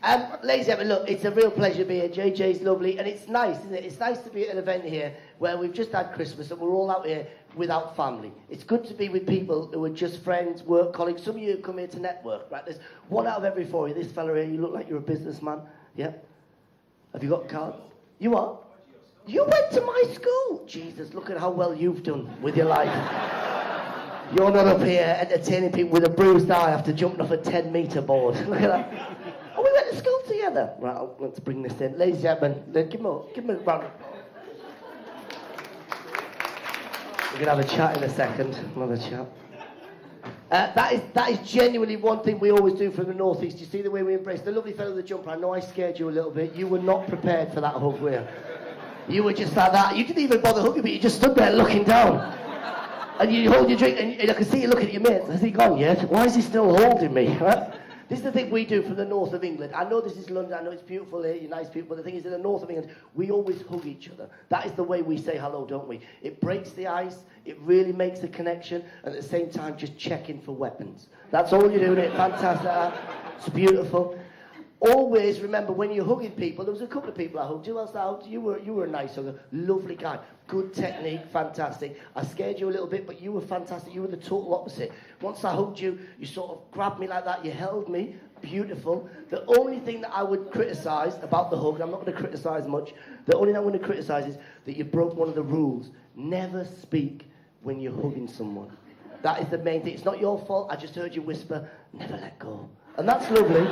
Ladies and gentlemen, look, it's a real pleasure being here. JJ's lovely, and it's nice, isn't it? It's nice to be at an event here where we've just had Christmas and we're all out here without family. It's good to be with people who are just friends, work colleagues. Some of you come here to network, right? There's one out of every four of you. This fella here, you look like you're a businessman. Yeah? Have you got a card? You are? You went to my school! Jesus, look at how well you've done with your life. You're not up here entertaining people with a bruised eye after jumping off a 10-metre board. Look at that. Oh, we went to school together. Right, let's bring this in. Ladies and gentlemen, give him a round of applause. We're going to have a chat in a second. Another chat. That is genuinely one thing we always do from the North East. You see the way we embrace the lovely fellow with the jumper. I know I scared you a little bit. You were not prepared for that hug, were you? You were just like that. You didn't even bother hugging me. You just stood there looking down. And you hold your drink, and I can see you looking at your mate. Has he gone yet? Why is he still holding me? Right? This is the thing we do from the north of England. I know this is London, I know it's beautiful here, you're nice people, but the thing is, in the north of England, we always hug each other. That is the way we say hello, don't we? It breaks the ice, it really makes a connection, and at the same time, just checking for weapons. That's all you're doing, fantastic. It's beautiful. Always remember, when you're hugging people, there was a couple of people I hugged. Who else I hugged? You were a nice hugger. Lovely guy. Good technique. Fantastic. I scared you a little bit, but you were fantastic. You were the total opposite. Once I hugged you, you sort of grabbed me like that. You held me. Beautiful. The only thing that I would criticise about the hug, and I'm not going to criticise much, the only thing I'm going to criticise is that you broke one of the rules. Never speak when you're hugging someone. That is the main thing. It's not your fault. I just heard you whisper, never let go. And that's lovely.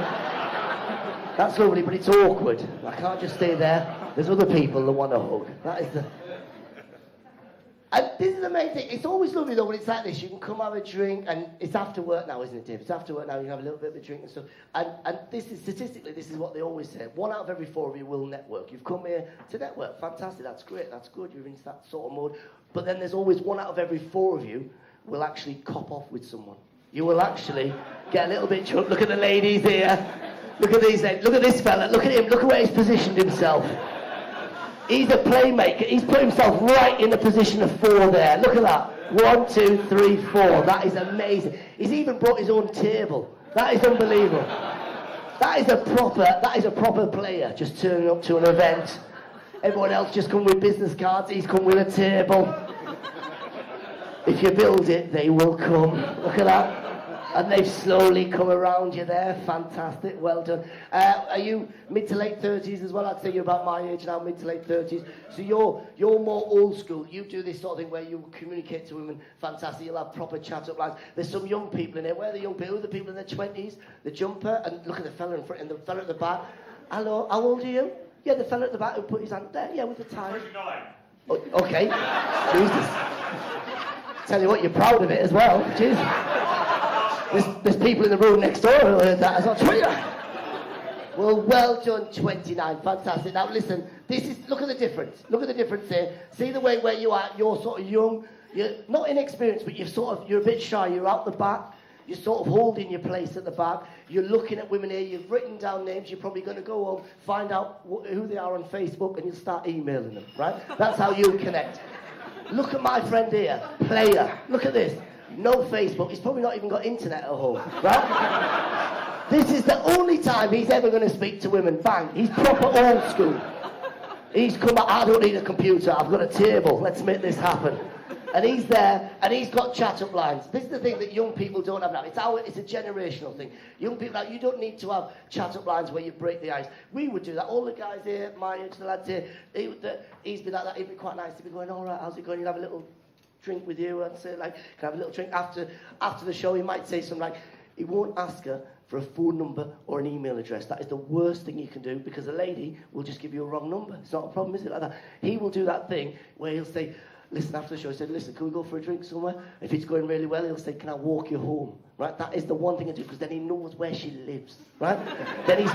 That's lovely, but it's awkward. I can't just stay there. There's other people that want to hug. That is the... And this is the main thing. It's always lovely, though, when it's like this. You can come have a drink, and it's after work now, isn't it, Dave? It's after work now. You can have a little bit of a drink and stuff. And this is, statistically, this is what they always say. 1 out of every 4 of you will network. You've come here to network. Fantastic. That's great. That's good. You're into that sort of mode. But then there's always 1 out of every 4 of you will actually cop off with someone. You will actually get a little bit drunk. Look at the ladies here. Look at these ladies. Look at this fella. Look at him. Look at where he's positioned himself. He's a playmaker. He's put himself right in the position of 4 there. Look at that. 1, 2, 3, 4. That is amazing. He's even brought his own table. That is unbelievable. That is a proper player just turning up to an event. Everyone else just come with business cards. He's come with a table. If you build it, they will come. Look at that. And they've slowly come around you there. Fantastic. Well done. Are you mid to late 30s as well? I'd say you're about my age now, mid to late 30s. So you're more old school. You do this sort of thing where you communicate to women. Fantastic. You'll have proper chat-up lines. There's some young people in here. Where are the young people? Who are the people in their 20s? The jumper. And look at the fella in front and the fella at the back. Hello, how old are you? Yeah, the fella at the back who put his hand there. Yeah, with the tie. 29. Oh, okay. Jesus. Tell you what, you're proud of it as well. Jesus. There's people in the room next door who heard that as well. 29. Well done, 29. Fantastic. Now listen, look at the difference. Look at the difference here. See the way where you are. You're sort of young. You're not inexperienced, but you're a bit shy. You're out the back. You're sort of holding your place at the back. You're looking at women here. You've written down names. You're probably going to go home, find out who they are on Facebook, and you'll start emailing them, right? That's how you connect. Look at my friend here, player. Look at this. No Facebook. He's probably not even got internet at home, right? This is the only time he's ever going to speak to women. Bang. He's proper old school. He's come out, I don't need a computer. I've got a table. Let's make this happen. And he's there, and he's got chat-up lines. This is the thing that young people don't have now. It's a generational thing. Young people, you don't need to have chat-up lines where you break the ice. We would do that. All the guys here, my age, the lads here, he'd be like that. He'd be quite nice. He'd be going, all right, how's it going? You'd have a little drink with you and say, like, can I have a little drink? After the show, he might say something like, he won't ask her for a phone number or an email address. That is the worst thing you can do, because a lady will just give you a wrong number. It's not a problem, is it, like that? He will do that thing where he'll say, listen, after the show, he said, listen, can we go for a drink somewhere? If it's going really well, he'll say, can I walk you home? Right? That is the one thing to do, because then he knows where she lives, right? Then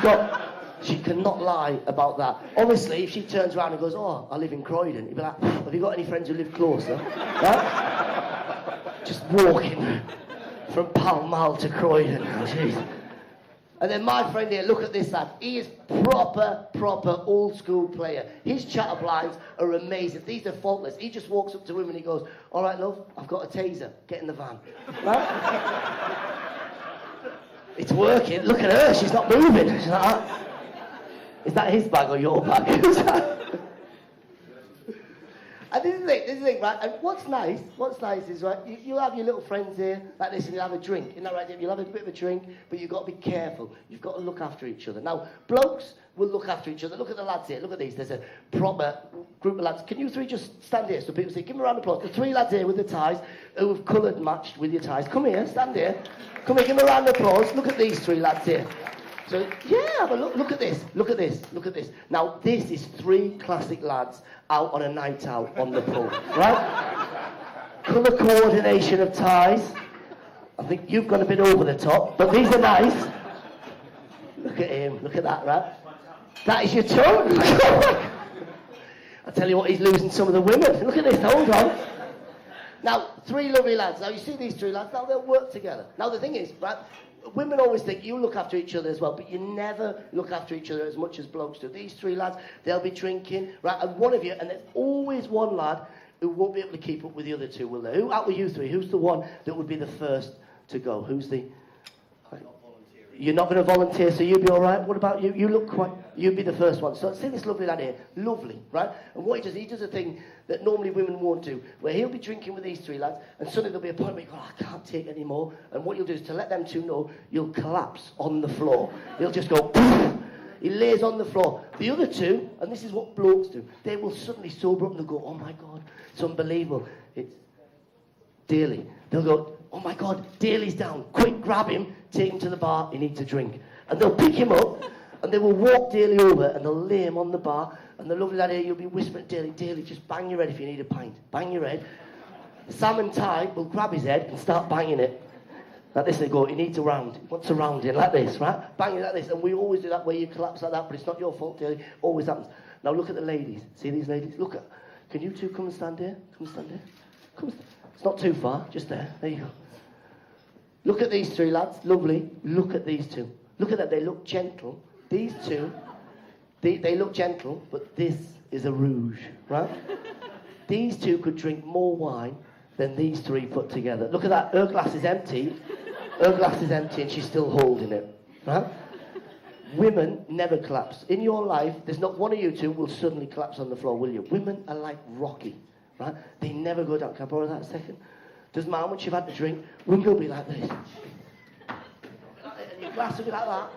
she cannot lie about that. Obviously, if she turns around and goes, oh, I live in Croydon, he'll be like, have you got any friends who live closer? Right? Just walking from Pall Mall to Croydon. Oh, jeez. And then my friend here, look at this lad. He is proper old school player. His chat-up lines are amazing. These are faultless. He just walks up to women and he goes, all right, love, I've got a taser. Get in the van. Right? It's working. Look at her. She's not moving. She's like, Is that his bag or your bag? Who's that? And this is the thing, right? And what's nice is, right, you'll have your little friends here, like this, and you'll have a drink. Isn't that right? You'll have a bit of a drink, but you've got to be careful. You've got to look after each other. Now, blokes will look after each other. Look at the lads here. Look at these. There's a proper group of lads. Can you three just stand here so people see? Give them a round of applause. The three lads here with the ties, who have coloured matched with your ties. Come here, stand here. Come here, give them a round of applause. Look at these three lads here. So, yeah, have a look. Look at this. Look at this. Look at this. Now, this is three classic lads out on a night out on the pool, right? Colour coordination of ties. I think you've gone a bit over the top, but these are nice. Look at him. Look at that, right? That is your tongue. I tell you what, he's losing some of the women. Look at this. Hold on. Now, three lovely lads. Now, you see these three lads. Now, they'll work together. Now, the thing is, right? Women always think you look after each other as well, but you never look after each other as much as blokes do. These three lads, they'll be drinking, right? And one of you, and there's always one lad who won't be able to keep up with the other two, will there? Who out of you three? Who's the one that would be the first to go? Who's the? You're not going to volunteer, so you'll be all right. What about you? You look quite. You'd be the first one. So see this lovely lad here, lovely, right? And what he does a thing that normally women won't do, where he'll be drinking with these three lads, and suddenly there'll be a point where you go, I can't take any more. And what you'll do is to let them two know, you'll collapse on the floor. He'll just go. Poof! He lays on the floor. The other two, and this is what blokes do, they will suddenly sober up and they'll go, oh my God, it's unbelievable. It's Daly. They'll go, oh my God, Daly's down. Quick, grab him, take him to the bar, he needs a drink. And they'll pick him up, and they will walk Daly over, and they'll lay him on the bar, and the lovely lad here, you'll be whispering to Daly, Daly, just bang your head if you need a pint. Bang your head. Sam and Ty will grab his head and start banging it. Like this, they go, he needs a round. He wants a round in, like this, right? Bang it like this. And we always do that where you collapse like that, but it's not your fault, Daly. Always happens. Now look at the ladies. See these ladies? Look at. Can you two come and stand here? Come and stand here. Come. It's not too far, just there. There you go. Look at these three lads, lovely. Look at these two. Look at that, they look gentle. These two, they look gentle, but this is a rouge, right? These two could drink more wine than these three put together. Look at that, her glass is empty. Her glass is empty and she's still holding it, right? Women never collapse. In your life, there's not one of you two will suddenly collapse on the floor, will you? Women are like Rocky, right? They never go down. Can I borrow that a second? Doesn't matter how much you've had to drink, women will be like this. And your glass will be like that.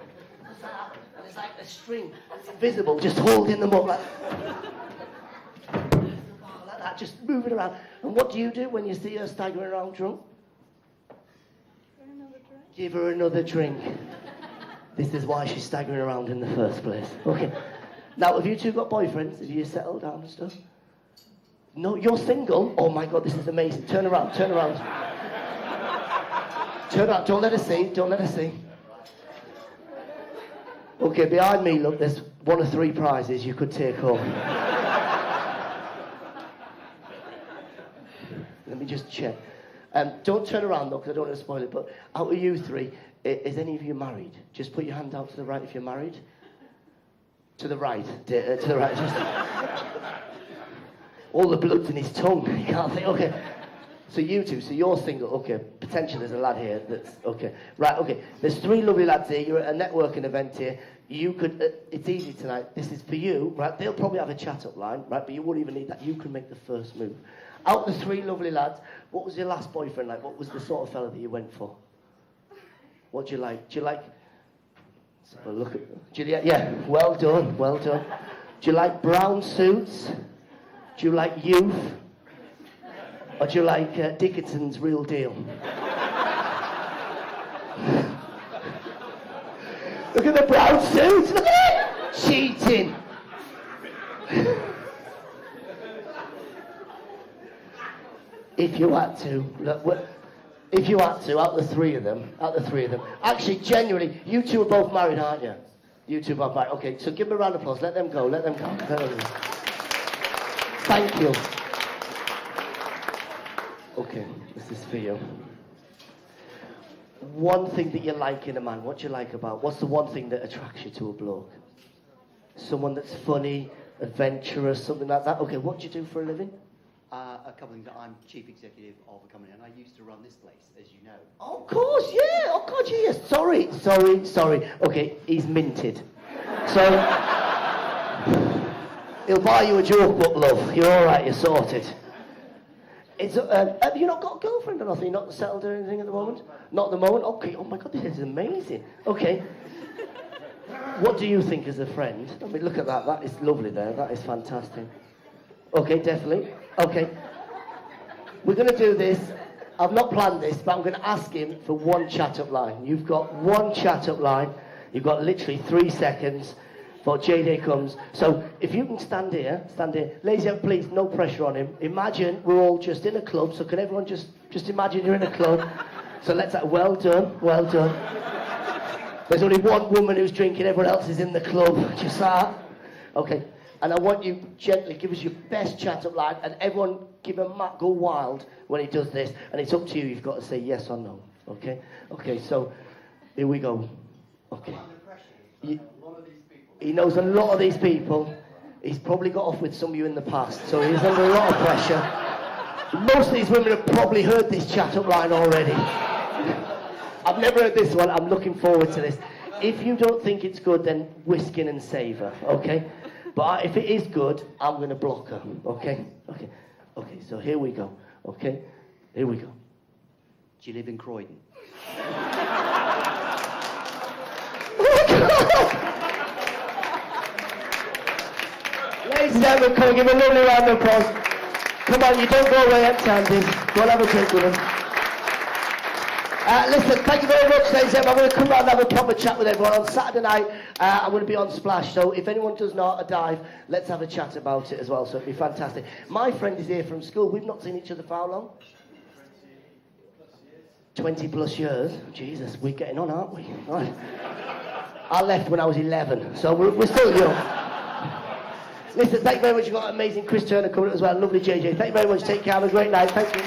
And it's like a string. It's invisible, just holding them up like that, just moving around. And what do you do when you see her staggering around drunk? Give her another drink. This is why she's staggering around in the first place. Okay. Now, have you two got boyfriends? Have you settled down and stuff? No, you're single? Oh my God, this is amazing. Turn around, turn around. Turn around, don't let her see, don't let her see. Okay, behind me, look, there's one of three prizes you could take home. Let me just check. Don't turn around though, because I don't want to spoil it, but out of you three, is any of you married? Just put your hand out to the right if you're married. To the right, to the right, just... All the blood's in his tongue. You can't think. Okay. So you two. So you're single. Okay. Potentially there's a lad here that's okay. Right. Okay. There's three lovely lads here. You're at a networking event here. You could. It's easy tonight. This is for you. Right. They'll probably have a chat up line. Right. But you wouldn't even need that. You can make the first move. Out of the three lovely lads, what was your last boyfriend like? What was the sort of fella that you went for? What do you like? Do you like? Well, look at. Do you, yeah. Well done. Well done. Do you like brown suits? Do you like youth? Or do you like Dickinson's Real Deal? Look at the brown suits, look at it! Cheating! If you had to, look, if you had to, out of the three of them, actually, genuinely, you two are both married, aren't you? You two are both married. Okay, so give them a round of applause, let them go, let them go. Let them go. Thank you. Okay, this is for you. One thing that you like in a man, what do you like about, what's the one thing that attracts you to a bloke? Someone that's funny, adventurous, something like that. Okay, what do you do for a living? A couple of things. I'm chief executive of a company, and I used to run this place, as you know. Oh, of course, yeah. Oh, God, yeah. Sorry. Okay, he's minted. So... He'll buy you a joke book, love. You're all right, you're sorted. Have you not got a girlfriend or nothing? You're not settled or anything at the moment? Not at the moment? Okay, oh my God, this is amazing. Okay. What do you think as a friend? I mean, look at that. That is lovely there. That is fantastic. Okay, definitely. Okay. We're going to do this. I've not planned this, but I'm going to ask him for one chat-up line. You've got one chat-up line. You've got literally 3 seconds before JJ comes. So if you can stand here. Ladies and gentlemen, please, no pressure on him. Imagine we're all just in a club. So can everyone just imagine you're in a club? So let's, well done, well done. There's only one woman who's drinking, everyone else is in the club. Just that. Okay. And I want you gently give us your best chat-up line, and everyone give him go wild when he does this. And it's up to you. You've got to say yes or no. Okay? Okay, so here we go. Okay. He knows a lot of these people. He's probably got off with some of you in the past, so he's under a lot of pressure. Most of these women have probably heard this chat-up line already. I've never heard this one. I'm looking forward to this. If you don't think it's good, then whisk in and savour, okay? But if it is good, I'm going to block her, okay? Okay, okay, so here we go, okay? Here we go. Do you live in Croydon? Ladies and gentlemen, come on, give a lovely round of applause. Come on, you don't go away empty-handed. Go and have a drink with them. Listen, thank you very much, ladies and gentlemen. I'm going to come round and have a proper chat with everyone. On Saturday night, I'm going to be on Splash, so if anyone does know how to dive, let's have a chat about it as well, so it'll be fantastic. My friend is here from school. We've not seen each other for how long? 20 plus years. Jesus, we're getting on, aren't we? Right. I left when I was 11, so we're still young. Listen, thank you very much. You've got amazing Chris Turner coming up as well. Lovely JJ. Thank you very much. Take care. Have a great night. Thank you.